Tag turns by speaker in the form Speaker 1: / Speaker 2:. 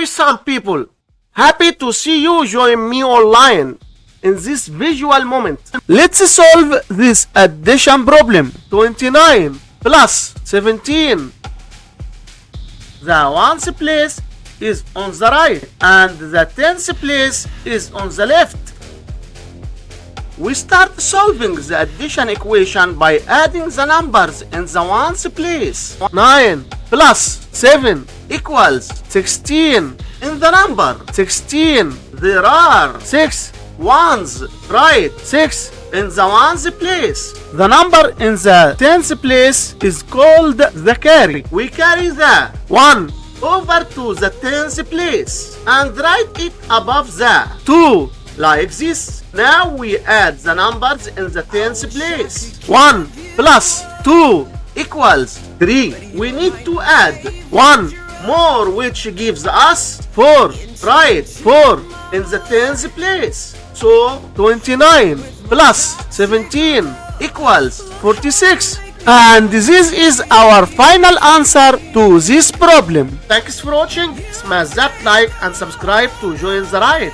Speaker 1: some people. Happy to see you join me online in this visual moment. Let's solve this addition problem. 29 plus 17. The ones place is on the right and the tens place is on the left. We start solving the addition equation by adding the numbers in the ones place. 9 plus 7 equals 16. In the number 16, there are 6 ones, right? 6 in the ones place. The number in the tens place is called the carry. We carry the 1 over to the tens place and write it above the 2 like this. Now we add the numbers in the tens place. 1 plus 2 equals 3. We need to add 1 more, which gives us 4, right? 4 in the tens place. So 29 plus 17 equals 46. And this is our final answer to this problem. Thanks for watching. Smash that like and subscribe to join the ride.